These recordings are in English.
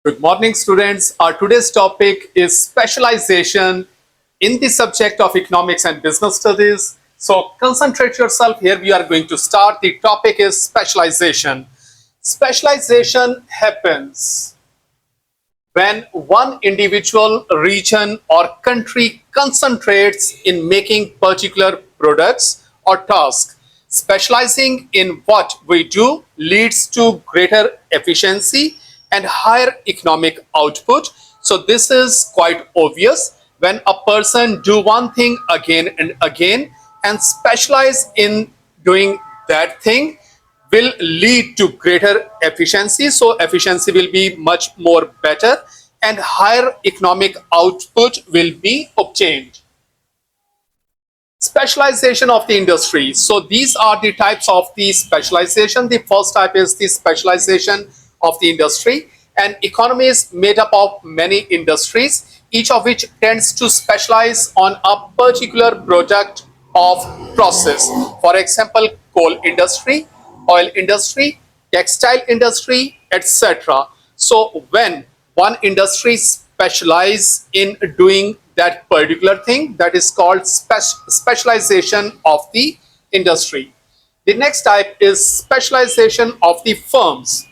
Good morning, students. Our today's topic is specialization in the subject of economics and business studies. So concentrate yourself. Here we are going to start. The topic is specialization. Specialization happens when one individual, region, or country concentrates in making particular products or tasks. Specializing in what we do leads to greater efficiency and higher economic output. So this is quite obvious. When a person do one thing again and again and specialize in doing that thing, will lead to greater efficiency. So efficiency will be much more better and higher economic output will be obtained. Specialization of the industry. So these are the types of the specialization. The first type is the specialization of the industry. An economy is made up of many industries, each of which tends to specialize on a particular product of process. For example, coal industry, oil industry, textile industry, etc. So when one industry specializes in doing that particular thing, that is called specialization of the industry. The next type is specialization of the firms.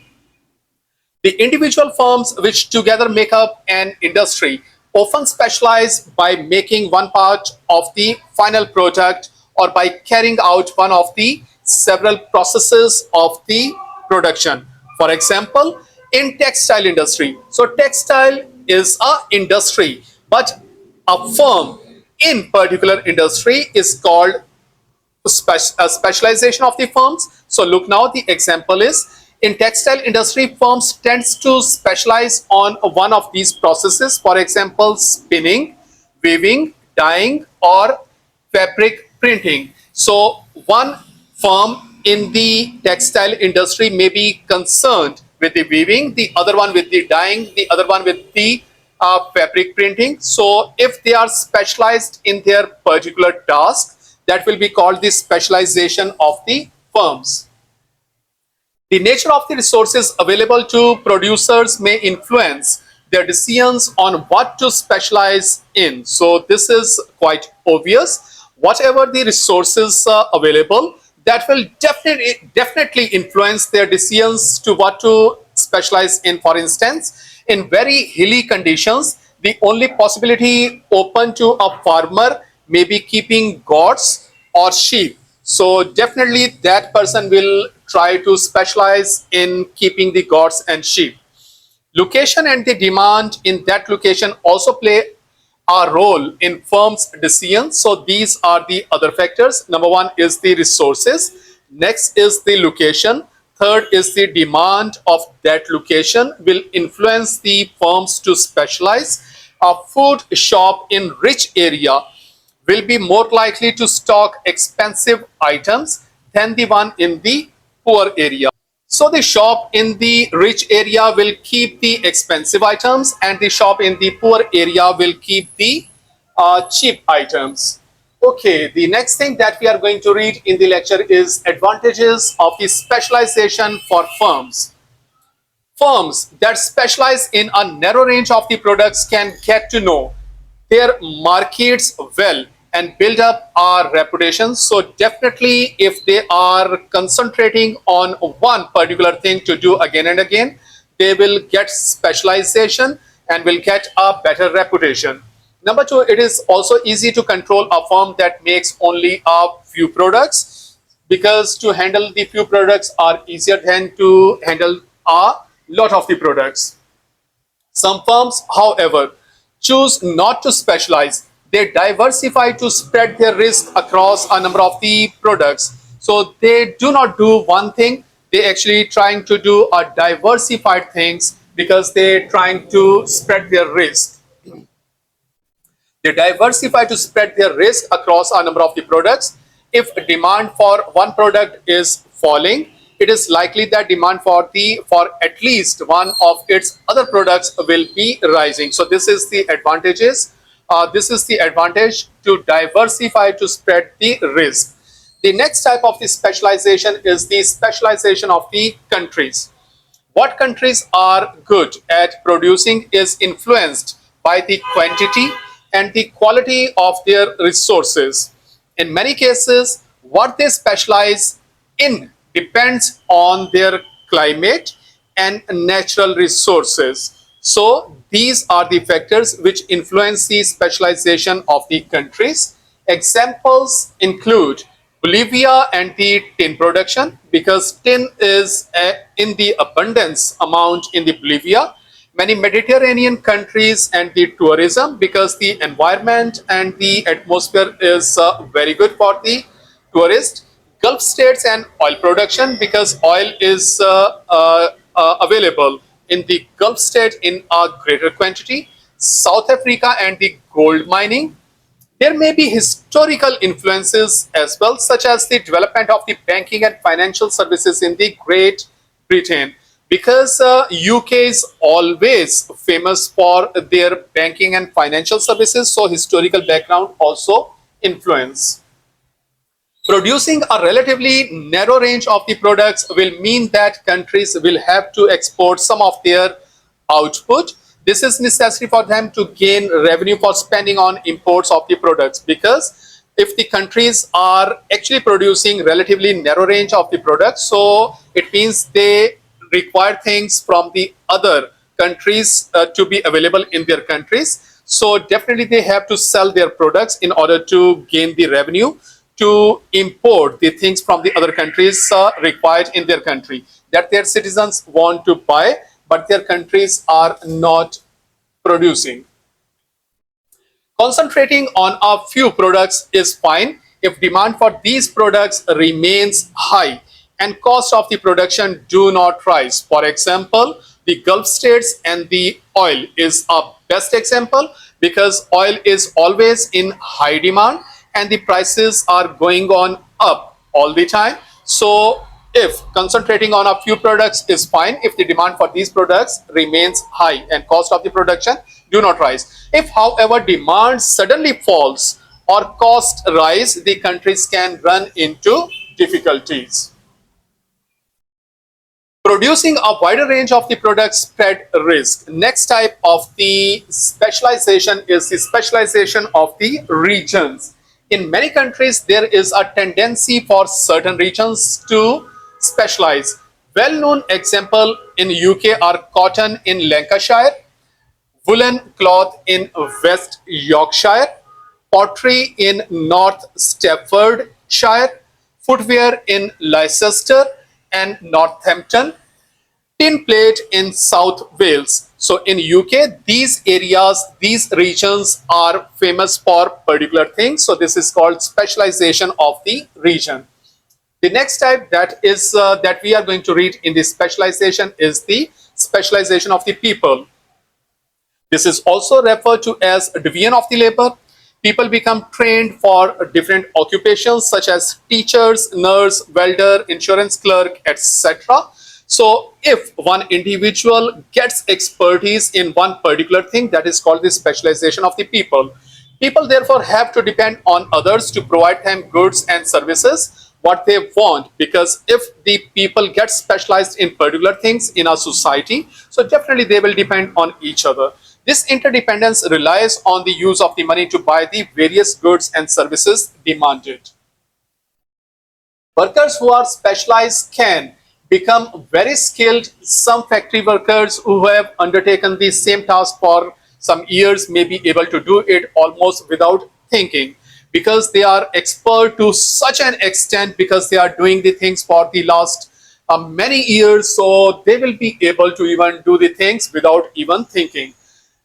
The individual firms which together make up an industry often specialize by making one part of the final product or by carrying out one of the several processes of the production. For example, in textile industry. So textile is a industry, but a firm in particular industry is called specialization of the firms. So look now, the example is in textile industry, firms tends to specialize on one of these processes. For example, spinning, weaving, dyeing, or fabric printing. So one firm in the textile industry may be concerned with the weaving, the other one with the dyeing, the other one with the fabric printing. So if they are specialized in their particular task, that will be called the specialization of the firms. The nature of the resources available to producers may influence their decisions on what to specialize in. So this is quite obvious. Whatever the resources available, that will definitely influence their decisions to what to specialize in. For instance, in very hilly conditions, the only possibility open to a farmer may be keeping goats or sheep. So definitely that person will try to specialize in keeping the goats and sheep. Location and the demand in that location also play a role in firms' decisions. So these are the other factors. Number one is the resources. Next is the location. Third is the demand of that location will influence the firms to specialize. A food shop in rich area will be more likely to stock expensive items than the one in the poor area. So the shop in the rich area will keep the expensive items and the shop in the poor area will keep the cheap items. Okay, the next thing that we are going to read in the lecture is advantages of the specialization for firms. Firms that specialize in a narrow range of the products can get to know their markets well and build up our reputation. So definitely if they are concentrating on one particular thing to do again and again, they will get specialization and will get a better reputation. Number two, it is also easy to control a firm that makes only a few products, because to handle the few products are easier than to handle a lot of the products. Some firms, however, choose not to specialize. They diversify to spread their risk across a number of the products. So they do not do one thing, they actually trying to do a diversified things because they're trying to spread their risk. They diversify to spread their risk across a number of the products. If demand for one product is falling, it is likely that demand for at least one of its other products will be rising. So this is the advantages. This is the advantage to diversify to spread the risk. The next type of the specialization is the specialization of the countries. What countries are good at producing is influenced by the quantity and the quality of their resources. In many cases, what they specialize in depends on their climate and natural resources. So these are the factors which influence the specialization of the countries. Examples include Bolivia and the tin production, because tin is in the abundance amount in the Bolivia. Many Mediterranean countries and the tourism, because the environment and the atmosphere is very good for the tourist. Gulf states and oil production, because oil is available in the Gulf state in a greater quantity. South Africa and the gold mining. There may be historical influences as well, such as the development of the banking and financial services in the Great Britain, because UK is always famous for their banking and financial services, so historical background also influence. Producing a relatively narrow range of the products will mean that countries will have to export some of their output. This is necessary for them to gain revenue for spending on imports of the products, because if the countries are actually producing relatively narrow range of the products, so it means they require things from the other countries to be available in their countries. So definitely they have to sell their products in order to gain the revenue to import the things from the other countries required in their country that their citizens want to buy, but their countries are not producing. Concentrating on a few products is fine if demand for these products remains high and cost of the production do not rise. For example, the Gulf states and the oil is a best example, because oil is always in high demand and the prices are going on up all the time. So if concentrating on a few products is fine if the demand for these products remains high and cost of the production do not rise. If, however, demand suddenly falls or cost rise, the countries can run into difficulties. Producing a wider range of the products spread risk. Next type of the specialization is the specialization of the regions. In many countries, there is a tendency for certain regions to specialize. Well-known example in UK are cotton in Lancashire, woolen cloth in West Yorkshire, pottery in North Staffordshire, footwear in Leicester and Northampton, tin plate in South Wales. So in UK, these areas, these regions are famous for particular things. So this is called specialization of the region. The next type that is that we are going to read in this specialization is the specialization of the people. This is also referred to as division of the labor. People become trained for different occupations such as teachers, nurse, welder, insurance clerk, etc. So if one individual gets expertise in one particular thing, that is called the specialization of the people. People therefore have to depend on others to provide them goods and services what they want, because if the people get specialized in particular things in a society, so definitely they will depend on each other. This interdependence relies on the use of the money to buy the various goods and services demanded. Workers who are specialized can become very skilled. Some factory workers who have undertaken the same task for some years may be able to do it almost without thinking, because they are expert to such an extent, because they are doing the things for the last many years, so they will be able to even do the things without even thinking.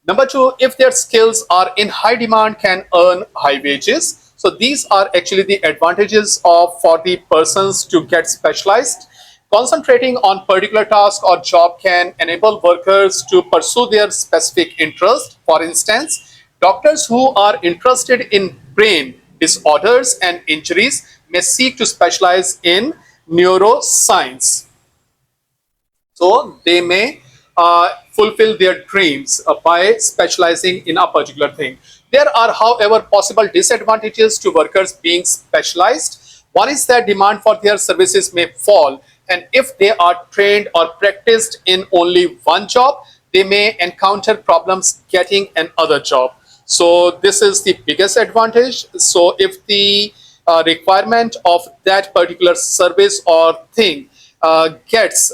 Number two, if their skills are in high demand, can earn high wages. So these are actually the advantages of for the persons to get specialized. Concentrating on particular task or job can enable workers to pursue their specific interest. For instance, doctors who are interested in brain disorders and injuries may seek to specialize in neuroscience. So they may fulfill their dreams by specializing in a particular thing. There are, however, possible disadvantages to workers being specialized. One is that demand for their services may fall and if they are trained or practiced in only one job, they may encounter problems getting another job. So this is the biggest advantage. So if the requirement of that particular service or thing gets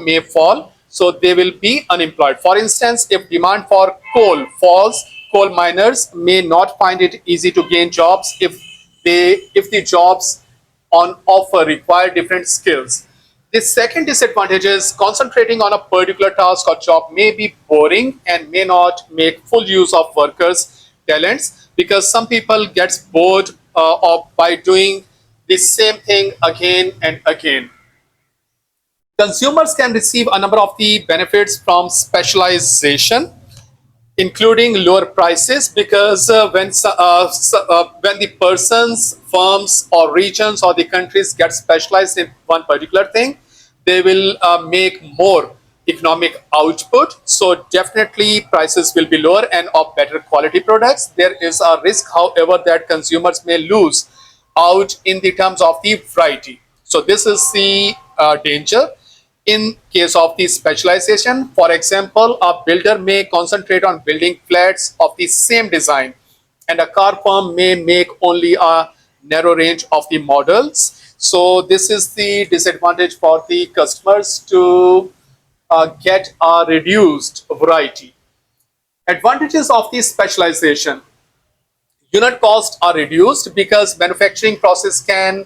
may fall, so they will be unemployed. For instance, if demand for coal falls, coal miners may not find it easy to gain jobs if the jobs on offer require different skills. The second disadvantage is concentrating on a particular task or job may be boring and may not make full use of workers' talents, because some people get bored by doing the same thing again and again. Consumers can receive a number of the benefits from specialization, including lower prices, because when the persons, firms, or regions or the countries get specialized in one particular thing, they will make more economic output. So definitely prices will be lower and of better quality products. There is a risk, however, that consumers may lose out in the terms of the variety. So this is the danger in case of the specialization. For example, a builder may concentrate on building flats of the same design, and a car firm may make only a narrow range of the models. So this is the disadvantage for the customers to get a reduced variety. Advantages of the specialization: unit costs are reduced because manufacturing process can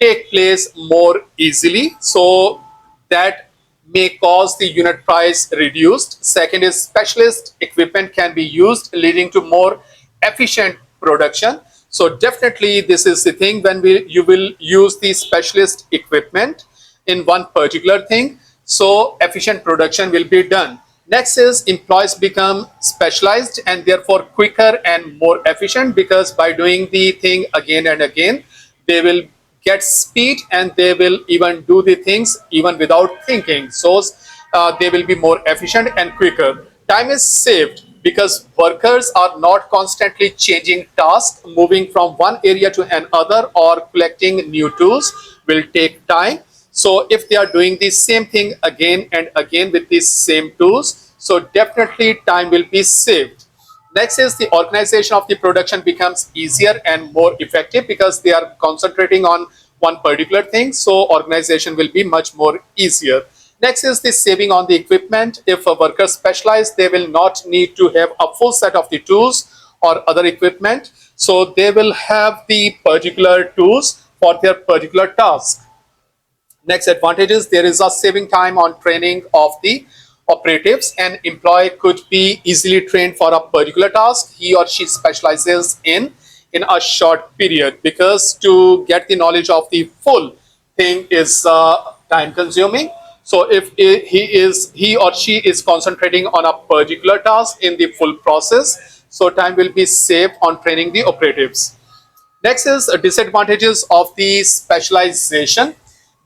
take place more easily, so that may cause the unit price reduced. Second is specialist equipment can be used, leading to more efficient production. So definitely this is the thing, when you will use the specialist equipment in one particular thing, so efficient production will be done. Next is employees become specialized and therefore quicker and more efficient, because by doing the thing again and again, they will get speed and they will even do the things even without thinking. So they will be more efficient and quicker. Time is saved because workers are not constantly changing tasks. Moving from one area to another or collecting new tools will take time. So if they are doing the same thing again and again with these same tools, so definitely time will be saved. Next is the organization of the production becomes easier and more effective because they are concentrating on one particular thing. So organization will be much more easier. Next is the saving on the equipment. If a worker specialize, they will not need to have a full set of the tools or other equipment. So they will have the particular tools for their particular task. Next advantage is there is a saving time on training of the operatives. An employee could be easily trained for a particular task he or she specializes in a short period, because to get the knowledge of the full thing is time consuming. So if he or she is concentrating on a particular task in the full process, so time will be saved on training the operatives. Next is disadvantages of the specialization.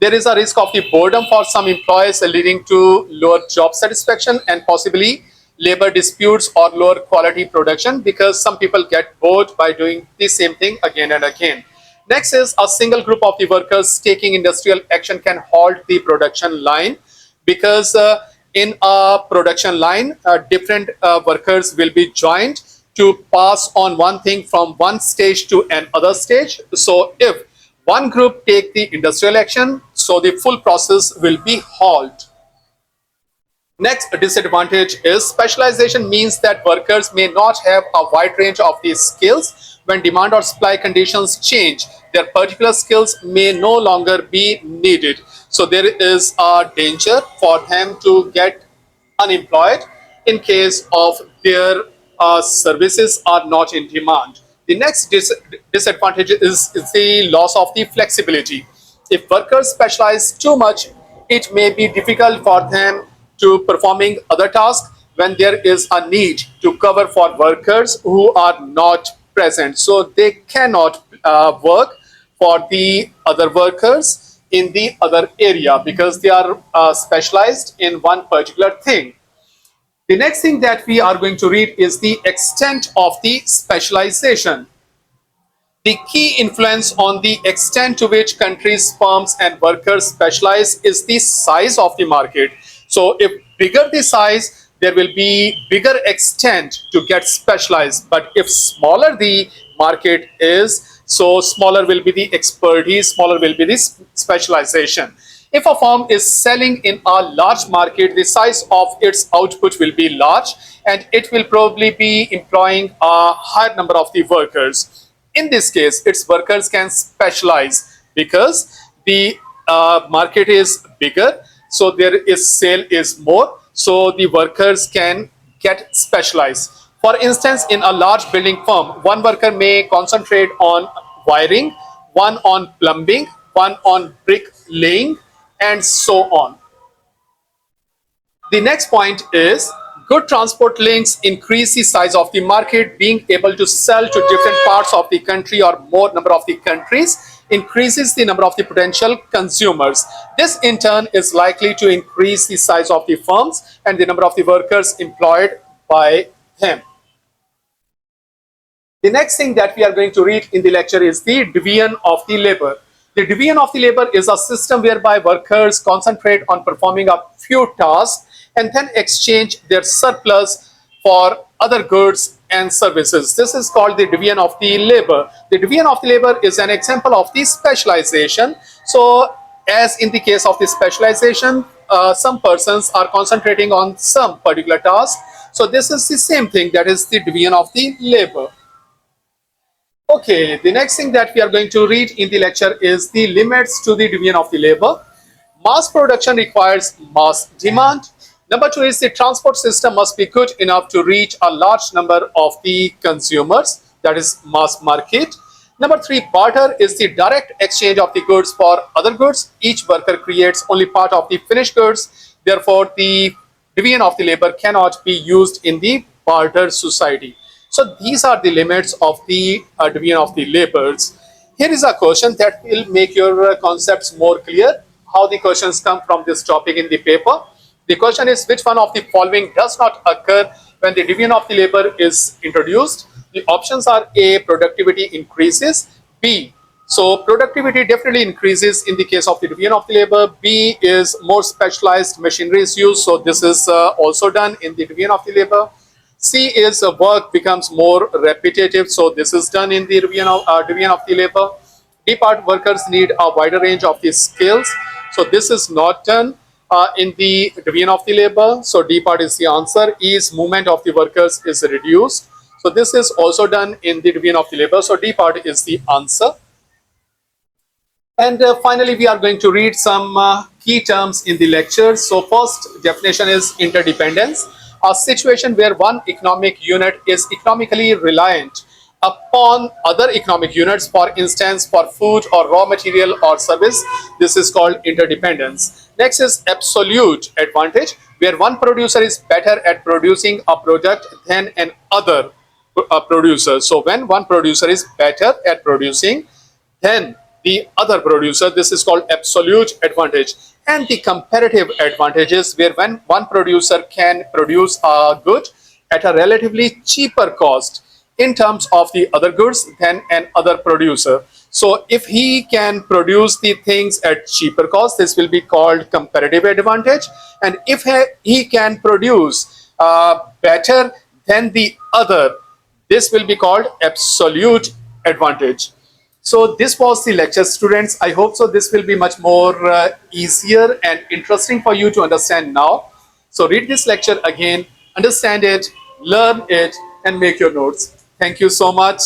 There is a risk of the boredom for some employees, leading to lower job satisfaction and possibly labor disputes or lower quality production, because some people get bored by doing the same thing again and again. Next is a single group of the workers taking industrial action can halt the production line, because in a production line, different workers will be joined to pass on one thing from one stage to another stage. So if one group take the industrial action, so the full process will be halt. Next disadvantage is specialization means that workers may not have a wide range of these skills. When demand or supply conditions change, their particular skills may no longer be needed. So there is a danger for them to get unemployed in case of their services are not in demand. The next disadvantage is the loss of the flexibility. If workers specialize too much, it may be difficult for them to performing other tasks when there is a need to cover for workers who are not present. So they cannot work for the other workers in the other area because they are specialized in one particular thing. The next thing that we are going to read is the extent of the specialization. The key influence on the extent to which countries, firms, and workers specialize is the size of the market. So, if bigger the size, there will be bigger extent to get specialized. But if smaller the market is, so smaller will be the expertise, smaller will be the specialization. If a firm is selling in a large market, the size of its output will be large and it will probably be employing a higher number of the workers. In this case, its workers can specialize because the market is bigger, so there is sale is more, so the workers can get specialized. For instance, in a large building firm, one worker may concentrate on wiring, one on plumbing, one on brick laying, and so on. The next point is good transport links increase the size of the market. Being able to sell to different parts of the country or more number of the countries increases the number of the potential consumers. This in turn is likely to increase the size of the firms and the number of the workers employed by them. The next thing that we are going to read in the lecture is the division of the labor. The division of the labor is a system whereby workers concentrate on performing a few tasks and then exchange their surplus for other goods and services. This is called the division of the labor. The division of the labor is an example of the specialization. So, as in the case of the specialization, some persons are concentrating on some particular task. So, this is the same thing, that is the division of the labor. Okay, the next thing that we are going to read in the lecture is the limits to the division of the labor. Mass production requires mass demand. Number two is the transport system must be good enough to reach a large number of the consumers, that is mass market. Number three, barter is the direct exchange of the goods for other goods. Each worker creates only part of the finished goods. Therefore, the division of the labor cannot be used in the barter society. So these are the limits of the division of the labors. Here is a question that will make your concepts more clear, how the questions come from this topic in the paper. The question is, which one of the following does not occur when the division of the labor is introduced? The options are A, productivity increases, B, so productivity definitely increases in the case of the division of the labor. B is more specialized machinery is used, so this is also done in the division of the labor. C is work becomes more repetitive, so this is done in the division of the labor. D part, workers need a wider range of the skills, so this is not done in the division of the labor, so D part is the answer. E is movement of the workers is reduced, so this is also done in the division of the labor, so D part is the answer. And finally, we are going to read some key terms in the lecture. So first definition is interdependence, a situation where one economic unit is economically reliant upon other economic units, for instance, for food or raw material or service. This is called interdependence. Next is absolute advantage, where one producer is better at producing a product than another producer. So when one producer is better at producing than the other producer, this is called absolute advantage. And the comparative advantages, where when one producer can produce a good at a relatively cheaper cost in terms of the other goods than another producer. So if he can produce the things at cheaper cost, this will be called comparative advantage. And if he can produce better than the other, this will be called absolute advantage. So this was the lecture, students. I hope so this will be much more easier and interesting for you to understand now. So read this lecture again, understand it, learn it, and make your notes. Thank you so much.